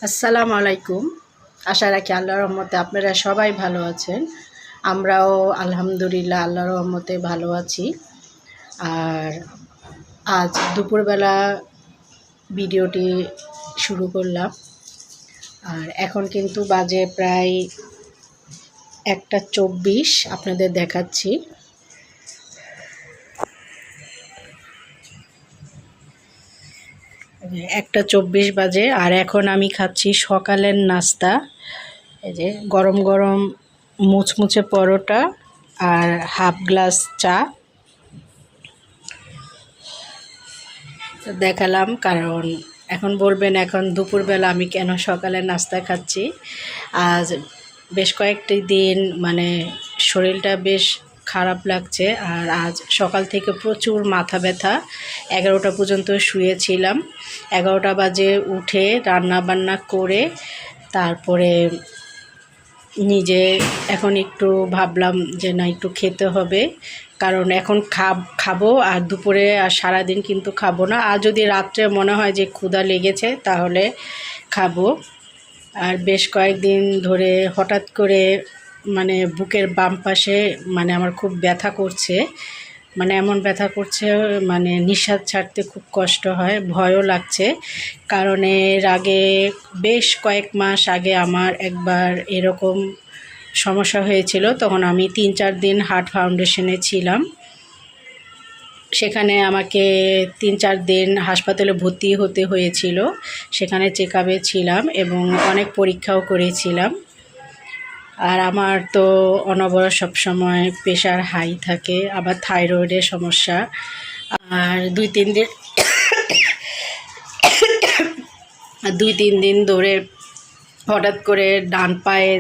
আসসালামু আলাইকুম। আশা রাখি আল্লাহর রহমতে আপনারা সবাই ভালো আছেন। আমরাও আলহামদুলিল্লাহ আল্লাহর রহমতে ভালো আছি। আর আজ দুপুরবেলা ভিডিওটি শুরু করলাম। আর এখন কিন্তু বাজে প্রায় 1:24 আপনাদের দেখাচ্ছি। একটা 24 বাজে আর এখন আমি খাচ্ছি সকালের নাস্তা। এই যে গরম গরম মুচমুচে পরোটা আর হাফ গ্লাস চা দেখালাম, কারণ এখন বলবেন এখন দুপুরবেলা আমি কেন সকালের নাস্তা খাচ্ছি। আজ বেশ কয়েকটি দিন শরীরটা বেশ খারাপ লাগছে, আর আজ সকাল থেকে প্রচুর মাথা ব্যথা। 11টা পর্যন্ত শুয়েছিলাম। 11টা বাজে উঠে রান্না বান্না করে তারপরে নিজে এখন একটু ভাবলাম যে না, একটু খেতে হবে, কারণ এখন খাবো আর দুপুরে আর সারাদিন কিন্তু খাবো না। আর যদি রাত্রে মনে হয় যে ক্ষুধা লেগেছে তাহলে খাবো। আর বেশ কয়েকদিন ধরে হঠাৎ করে বুকের বাম পাশে আমার খুব ব্যথা করছে, এমন ব্যথা করছে নিঃশ্বাস ছাড়তে খুব কষ্ট হয়, ভয়ও লাগছে। কারণ এর আগে বেশ কয়েক মাস আগে আমার একবার এরকম সমস্যা হয়েছিল। তখন আমি 3-4 দিন হার্ট ফাউন্ডেশনে ছিলাম। সেখানে আমাকে 3-4 দিন হাসপাতালে ভর্তি হতে হয়েছিল। সেখানে চেক আপে ছিলাম এবং অনেক পরীক্ষাও করেছিলাম। আর আমার তো অনবরত সবসময় প্রেশার হাই থাকে, আবার থাইরয়েডের সমস্যা। আর 2-3 দিন ধরে হঠাৎ করে ডান পায়ে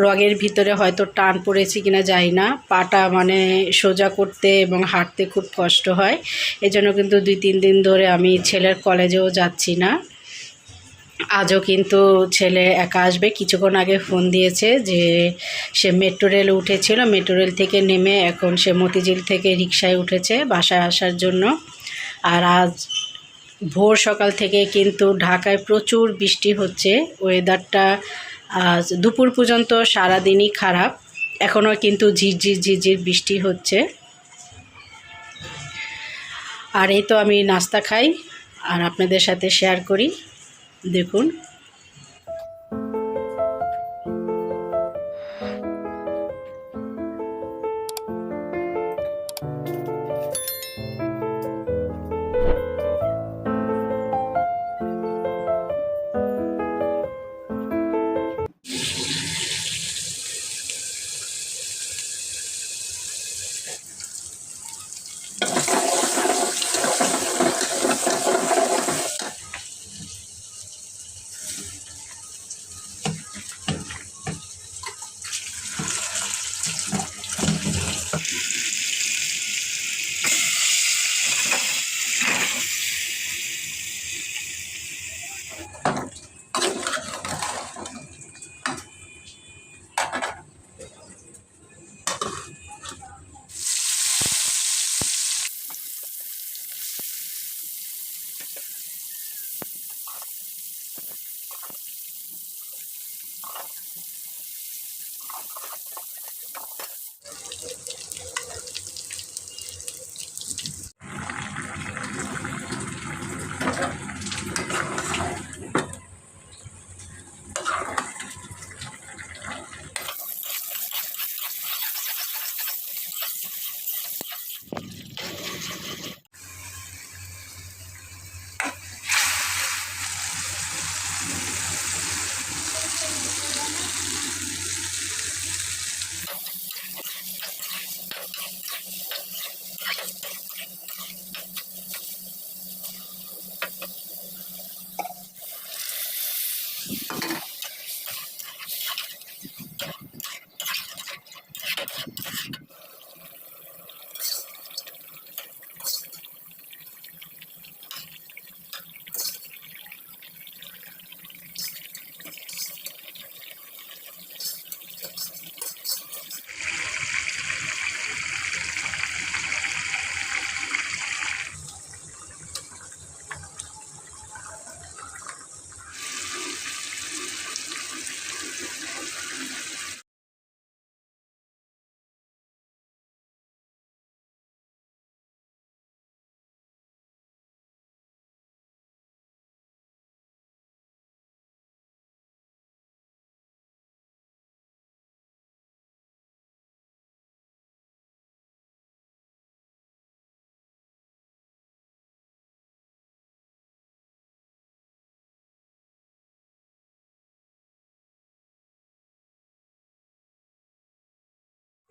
রগের ভিতরে হয়তো টান পড়েছে কিনা জানি না, পাটা সোজা করতে এবং হাঁটতে খুব কষ্ট হয়। এজন্য কিন্তু 2-3 দিন ধরে আমি ছেলের কলেজেও যাচ্ছি না। আজও কিন্তু ছেলে একা আসবে। কিছুক্ষণ আগে ফোন দিয়েছে যে সে মেট্রো রেলে উঠেছিল, মেট্রো রেল থেকে নেমে এখন সে মতিঝিল থেকে রিকশায় উঠেছে বাসায় আসার জন্য। আর আজ ভোর সকাল থেকে কিন্তু ঢাকায় প্রচুর বৃষ্টি হচ্ছে। ওয়েদারটা আজ দুপুর পর্যন্ত সারাদিনই খারাপ, এখনও কিন্তু ঝিরঝির বৃষ্টি হচ্ছে। আর এই তো আমি নাস্তা খাই আর আপনাদের সাথে শেয়ার করি, দেখুন।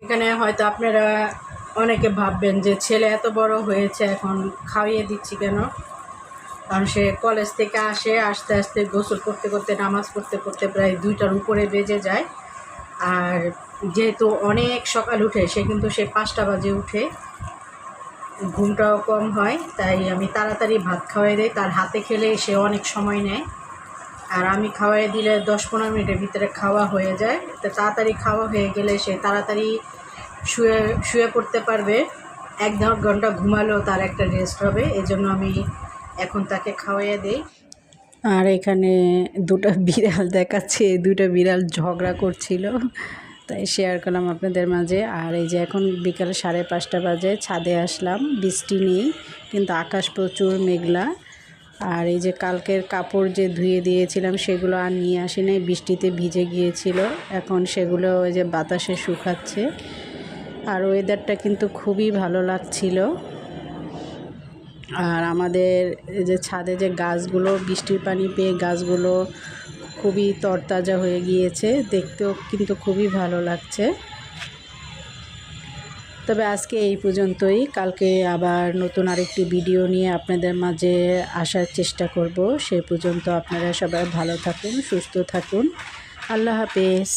এখানে হয়তো আপনারা অনেকে ভাববেন যে ছেলে এত বড় হয়েছে এখন খাইয়ে দিচ্ছি কেন, কারণ সে কলেজ থেকে আসে, আস্তে আস্তে গোসল করতে করতে নামাজ পড়তে পড়তে প্রায় 2টার উপরে বেজে যায়। আর যেহেতু অনেক সকাল উঠে সে, কিন্তু সে 5টা বাজে উঠে, ঘুমটাও কম হয়, তাই আমি তাড়াতাড়ি ভাত খাওয়াই দিই। তার হাতে খেলে সে অনেক সময় নেয়, আর আমি খাওয়াই দিলে 10-15 মিনিটের ভিতরে খাওয়া হয়ে যায়। তো তাড়াতাড়ি খাওয়া হয়ে গেলে সে তাড়াতাড়ি শুয়ে শুয়ে পড়তে পারবে। 1-1.5 ঘন্টা ঘুমালেও তার একটা রেস্ট হবে, এজন্য আমি এখন তাকে খাওয়াইয়ে দিই। আর এখানে 2টা বিড়াল দেখাচ্ছে, 2টা বিড়াল ঝগড়া করছিল, তাই শেয়ার করলাম আপনাদের মাঝে। আর এই যে এখন বিকাল 5:30 বাজে, ছাদে আসলাম, বৃষ্টি নেই কিন্তু আকাশ প্রচুর মেঘলা। আর এই যে কালকের কাপড় যে ধুয়ে দিয়েছিলাম সেগুলো আর নিয়ে আসি নাই, বৃষ্টিতে ভিজে গিয়েছিল, এখন সেগুলো ওই যে বাতাসে শুকাচ্ছে। আর ওয়েদারটা কিন্তু খুবই ভালো লাগছিল। আর আমাদের যে ছাদে যে গাছগুলো, বৃষ্টির পানি পেয়ে গাছগুলো খুবই তরতাজা হয়ে গিয়েছে, দেখতেও কিন্তু খুবই ভালো লাগছে। তবে আজকে এই পর্যন্তই, কালকে আবার নতুন আরেকটি ভিডিও নিয়ে আপনাদের মাঝে আসার চেষ্টা করব। সেই পর্যন্ত আপনারা সবাই ভালো থাকুন, সুস্থ থাকুন। আল্লাহ হাফেজ।